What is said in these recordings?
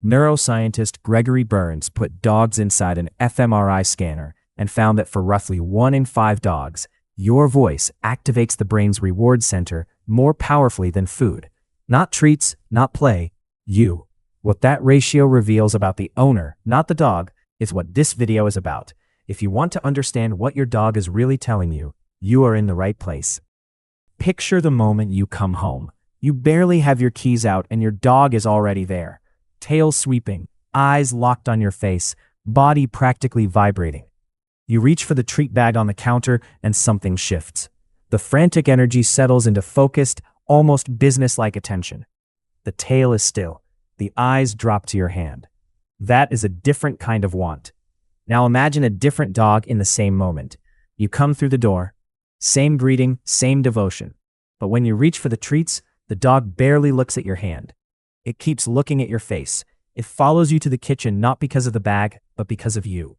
Neuroscientist Gregory Berns put dogs inside an fMRI scanner and found that for roughly 1 in 5 dogs, your voice activates the brain's reward center more powerfully than food. Not treats, not play, you. What that ratio reveals about the owner, not the dog, is what this video is about. If you want to understand what your dog is really telling you, you are in the right place. Picture the moment you come home. You barely have your keys out and your dog is already there. Tail sweeping, eyes locked on your face, body practically vibrating. You reach for the treat bag on the counter and something shifts. The frantic energy settles into focused, almost business-like attention. The tail is still. The eyes drop to your hand. That is a different kind of want. Now imagine a different dog in the same moment. You come through the door. Same greeting, same devotion. But when you reach for the treats, the dog barely looks at your hand. It keeps looking at your face. It follows you to the kitchen not because of the bag, but because of you.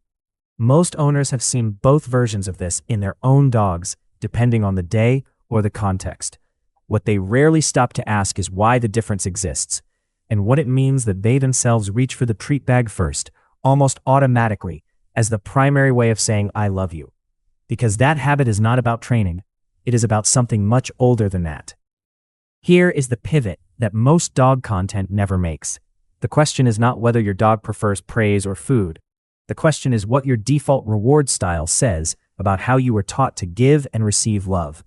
Most owners have seen both versions of this in their own dogs, depending on the day or the context. What they rarely stop to ask is why the difference exists, and what it means that they themselves reach for the treat bag first, almost automatically, as the primary way of saying I love you. Because that habit is not about training, it is about something much older than that. Here is the pivot that most dog content never makes. The question is not whether your dog prefers praise or food. The question is what your default reward style says about how you were taught to give and receive love.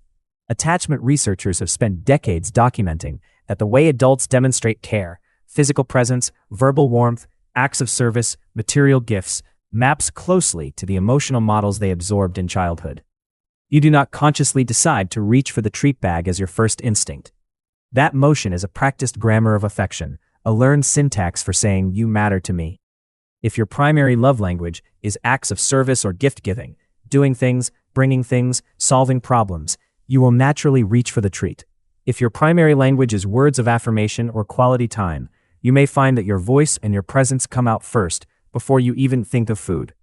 Attachment researchers have spent decades documenting that the way adults demonstrate care, physical presence, verbal warmth, acts of service, material gifts, maps closely to the emotional models they absorbed in childhood. You do not consciously decide to reach for the treat bag as your first instinct. That motion is a practiced grammar of affection, a learned syntax for saying you matter to me. If your primary love language is acts of service or gift-giving, doing things, bringing things, solving problems, you will naturally reach for the treat. If your primary language is words of affirmation or quality time, you may find that your voice and your presence come out first before you even think of food.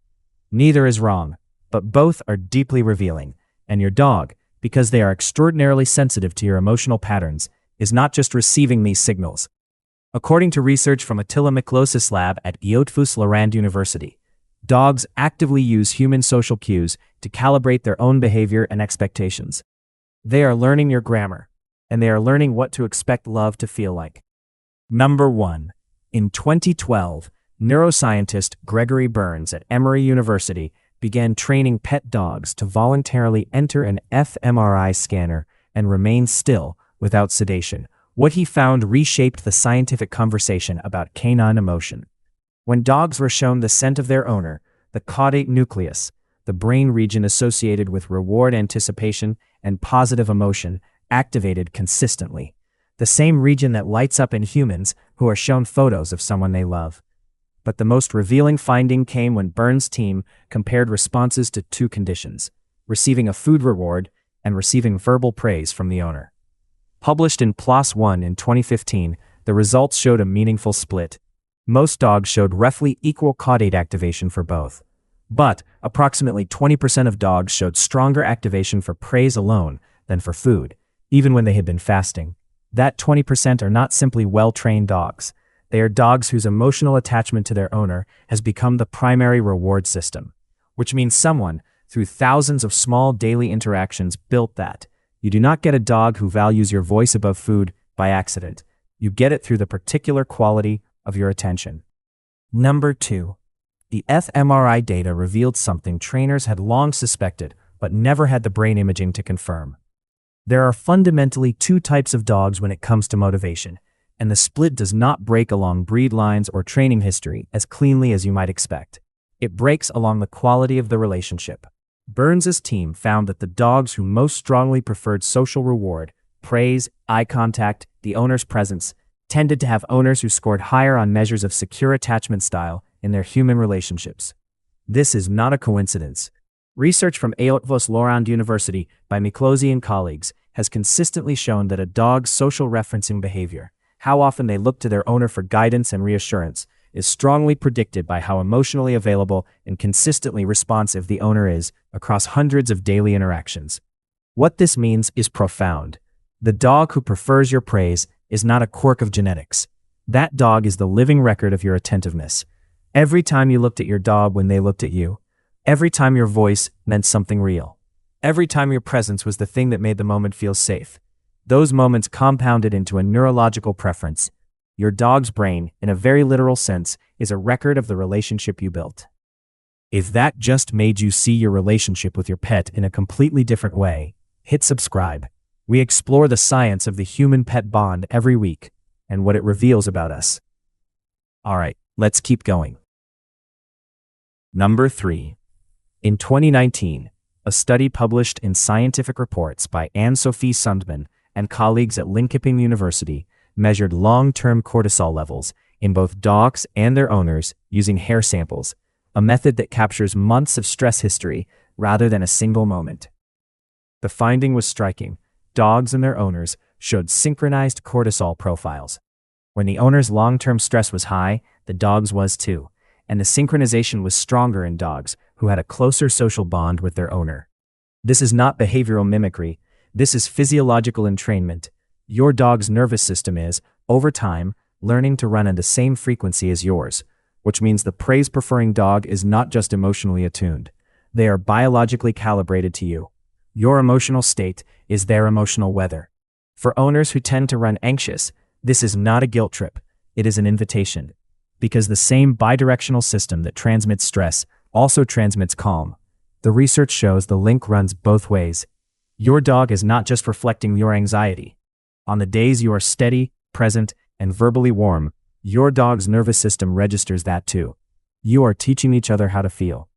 Neither is wrong, but both are deeply revealing, and your dog, because they are extraordinarily sensitive to your emotional patterns, is not just receiving these signals. According to research from Attila Miklos's lab at Lorand University, dogs actively use human social cues to calibrate their own behavior and expectations. They are learning your grammar, and they are learning what to expect love to feel like. Number 1. In 2012, neuroscientist Gregory Berns at Emory University began training pet dogs to voluntarily enter an fMRI scanner and remain still without sedation. What he found reshaped the scientific conversation about canine emotion. When dogs were shown the scent of their owner, the caudate nucleus, the brain region associated with reward anticipation and positive emotion, activated consistently. The same region that lights up in humans who are shown photos of someone they love. But the most revealing finding came when Berns' team compared responses to 2 conditions: receiving a food reward and receiving verbal praise from the owner. Published in PLOS One in 2015, the results showed a meaningful split. Most dogs showed roughly equal caudate activation for both. But approximately 20% of dogs showed stronger activation for praise alone than for food, even when they had been fasting. That 20% are not simply well-trained dogs. They are dogs whose emotional attachment to their owner has become the primary reward system, which means someone, through thousands of small daily interactions, built that. You do not get a dog who values your voice above food by accident. You get it through the particular quality of your attention. Number 2. The fMRI data revealed something trainers had long suspected, but never had the brain imaging to confirm. There are fundamentally 2 types of dogs when it comes to motivation, and the split does not break along breed lines or training history as cleanly as you might expect. It breaks along the quality of the relationship. Berns' team found that the dogs who most strongly preferred social reward, praise, eye contact, the owner's presence, tended to have owners who scored higher on measures of secure attachment style in their human relationships. This is not a coincidence. Research from Lorand University by Miklosi and colleagues has consistently shown that a dog's social referencing behavior, how often they look to their owner for guidance and reassurance, is strongly predicted by how emotionally available and consistently responsive the owner is across hundreds of daily interactions. What this means is profound. The dog who prefers your praise is not a quirk of genetics. That dog is the living record of your attentiveness. Every time you looked at your dog when they looked at you, every time your voice meant something real, every time your presence was the thing that made the moment feel safe, those moments compounded into a neurological preference. Your dog's brain, in a very literal sense, is a record of the relationship you built. If that just made you see your relationship with your pet in a completely different way, hit subscribe. We explore the science of the human-pet bond every week and what it reveals about us. Alright, let's keep going. Number 3. In 2019, a study published in Scientific Reports by Anne-Sophie Sundman and colleagues at Linköping University measured long-term cortisol levels in both dogs and their owners using hair samples, a method that captures months of stress history rather than a single moment. The finding was striking. Dogs and their owners showed synchronized cortisol profiles. When the owner's long-term stress was high, the dog's was too, and the synchronization was stronger in dogs who had a closer social bond with their owner. This is not behavioral mimicry, this is physiological entrainment. Your dog's nervous system is, over time, learning to run at the same frequency as yours, which means the praise-preferring dog is not just emotionally attuned. They are biologically calibrated to you. Your emotional state is their emotional weather. For owners who tend to run anxious, this is not a guilt trip, it is an invitation. Because the same bidirectional system that transmits stress also transmits calm. The research shows the link runs both ways. Your dog is not just reflecting your anxiety. On the days you are steady, present, and verbally warm, your dog's nervous system registers that too. You are teaching each other how to feel.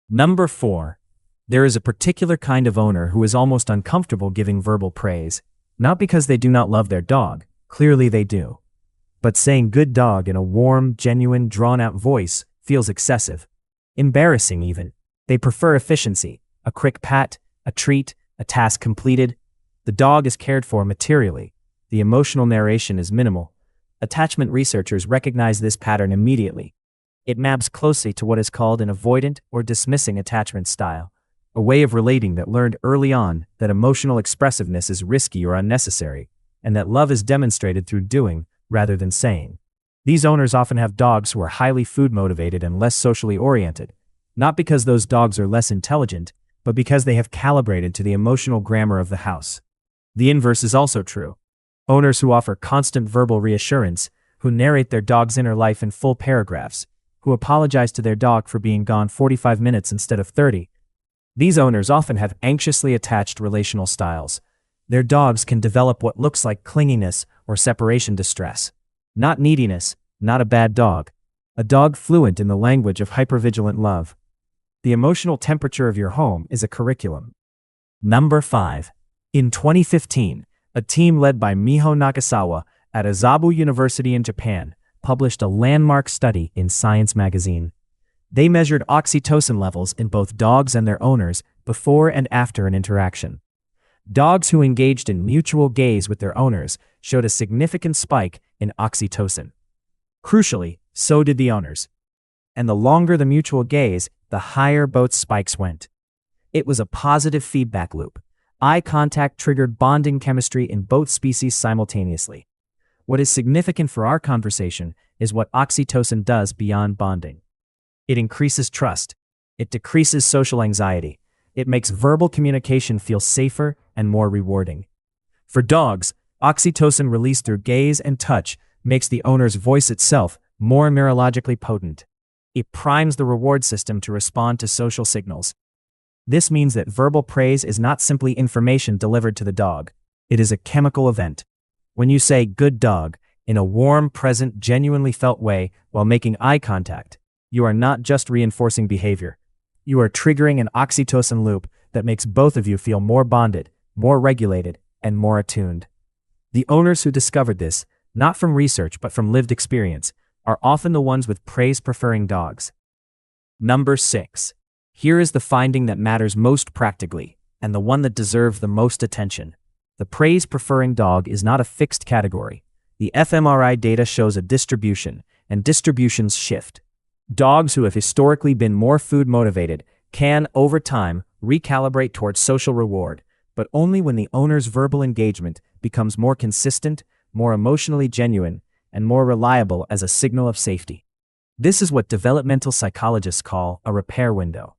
Number 4. There is a particular kind of owner who is almost uncomfortable giving verbal praise, not because they do not love their dog, clearly they do. But saying good dog in a warm, genuine, drawn-out voice feels excessive. Embarrassing even. They prefer efficiency, a quick pat, a treat, a task completed. The dog is cared for materially. The emotional narration is minimal. Attachment researchers recognize this pattern immediately. It maps closely to what is called an avoidant or dismissing attachment style, a way of relating that learned early on that emotional expressiveness is risky or unnecessary, and that love is demonstrated through doing rather than saying. These owners often have dogs who are highly food-motivated and less socially oriented, not because those dogs are less intelligent, but because they have calibrated to the emotional grammar of the house. The inverse is also true. Owners who offer constant verbal reassurance, who narrate their dog's inner life in full paragraphs, who apologize to their dog for being gone 45 minutes instead of 30. These owners often have anxiously attached relational styles. Their dogs can develop what looks like clinginess or separation distress. Not neediness, not a bad dog. A dog fluent in the language of hypervigilant love. The emotional temperature of your home is a curriculum. Number 5. In 2015, a team led by Miho Nakasawa at Azabu University in Japan published a landmark study in Science magazine. They measured oxytocin levels in both dogs and their owners before and after an interaction. Dogs who engaged in mutual gaze with their owners showed a significant spike in oxytocin. Crucially, so did the owners. And the longer the mutual gaze, the higher both spikes went. It was a positive feedback loop. Eye contact triggered bonding chemistry in both species simultaneously. What is significant for our conversation is what oxytocin does beyond bonding. It increases trust. It decreases social anxiety. It makes verbal communication feel safer and more rewarding. For dogs, oxytocin released through gaze and touch makes the owner's voice itself more neurologically potent. It primes the reward system to respond to social signals. This means that verbal praise is not simply information delivered to the dog. It is a chemical event. When you say good dog in a warm, present, genuinely felt way while making eye contact, you are not just reinforcing behavior. You are triggering an oxytocin loop that makes both of you feel more bonded, more regulated, and more attuned. The owners who discovered this, not from research but from lived experience, are often the ones with praise-preferring dogs. Number 6. Here is the finding that matters most practically, and the one that deserves the most attention. The praise-preferring dog is not a fixed category. The fMRI data shows a distribution, and distributions shift. Dogs who have historically been more food-motivated can, over time, recalibrate towards social reward, but only when the owner's verbal engagement becomes more consistent, more emotionally genuine, and more reliable as a signal of safety. This is what developmental psychologists call a repair window.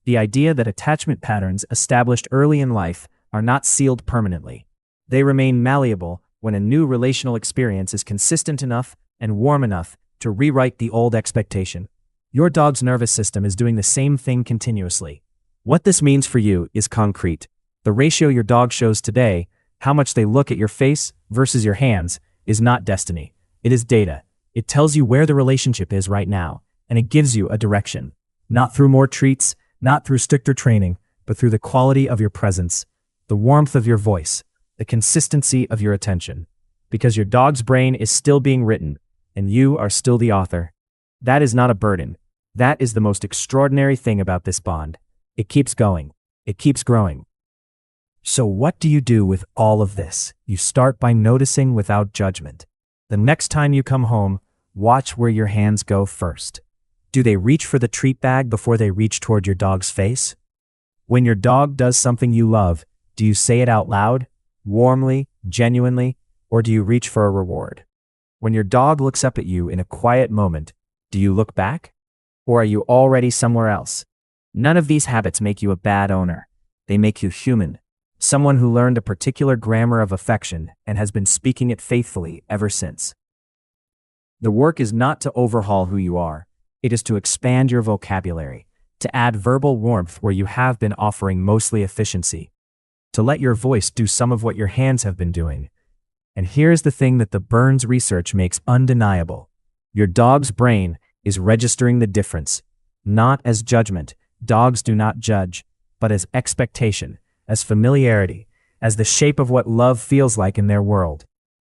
The idea that attachment patterns established early in life are not sealed permanently. They remain malleable when a new relational experience is consistent enough and warm enough to rewrite the old expectation. Your dog's nervous system is doing the same thing continuously. What this means for you is concrete. The ratio your dog shows today, how much they look at your face versus your hands, is not destiny. It is data. It tells you where the relationship is right now, and it gives you a direction. Not through more treats, not through stricter training, but through the quality of your presence, the warmth of your voice, the consistency of your attention. Because your dog's brain is still being written, and you are still the author. That is not a burden. That is the most extraordinary thing about this bond. It keeps going. It keeps growing. So what do you do with all of this? You start by noticing without judgment. The next time you come home, watch where your hands go first. Do they reach for the treat bag before they reach toward your dog's face? When your dog does something you love, do you say it out loud, warmly, genuinely, or do you reach for a reward? When your dog looks up at you in a quiet moment, do you look back? Or are you already somewhere else? None of these habits make you a bad owner. They make you human. Someone who learned a particular grammar of affection and has been speaking it faithfully ever since. The work is not to overhaul who you are. It is to expand your vocabulary, to add verbal warmth where you have been offering mostly efficiency, to let your voice do some of what your hands have been doing. And here's the thing that the Berns research makes undeniable. Your dog's brain is registering the difference, not as judgment. Dogs do not judge, but as expectation, as familiarity, as the shape of what love feels like in their world.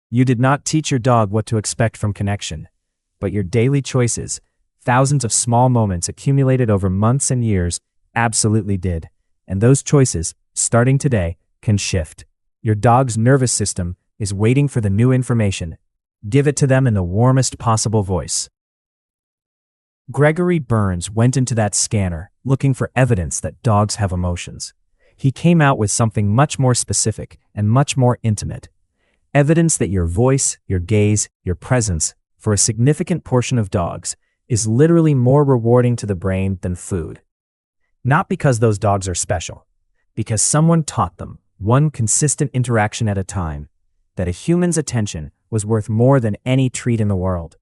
You did not teach your dog what to expect from connection, but your daily choices, thousands of small moments accumulated over months and years, absolutely did. And those choices, starting today, can shift. Your dog's nervous system is waiting for the new information. Give it to them in the warmest possible voice. Gregory Berns went into that scanner looking for evidence that dogs have emotions. He came out with something much more specific and much more intimate. Evidence that your voice, your gaze, your presence, for a significant portion of dogs, is literally more rewarding to the brain than food. Not because those dogs are special, because someone taught them, one consistent interaction at a time, that a human's attention was worth more than any treat in the world.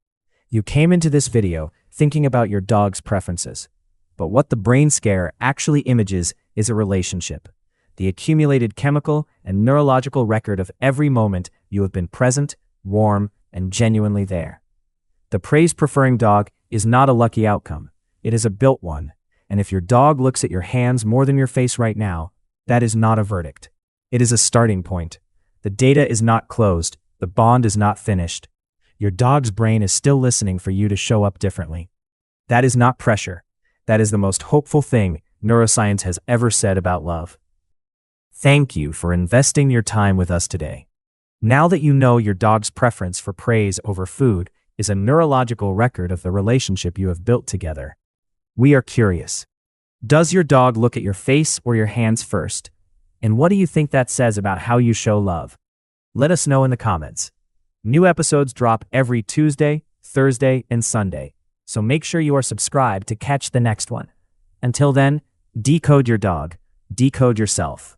You came into this video thinking about your dog's preferences, but what the brain scanner actually images is a relationship, the accumulated chemical and neurological record of every moment you have been present, warm, and genuinely there. The praise-preferring dog is not a lucky outcome. It is a built one. And if your dog looks at your hands more than your face right now, that is not a verdict. It is a starting point. The data is not closed. The bond is not finished. Your dog's brain is still listening for you to show up differently. That is not pressure. That is the most hopeful thing neuroscience has ever said about love. Thank you for investing your time with us today. Now that you know your dog's preference for praise over food is a neurological record of the relationship you have built together, we are curious. Does your dog look at your face or your hands first? And what do you think that says about how you show love? Let us know in the comments. New episodes drop every Tuesday, Thursday, and Sunday, so make sure you are subscribed to catch the next one. Until then, decode your dog, decode yourself.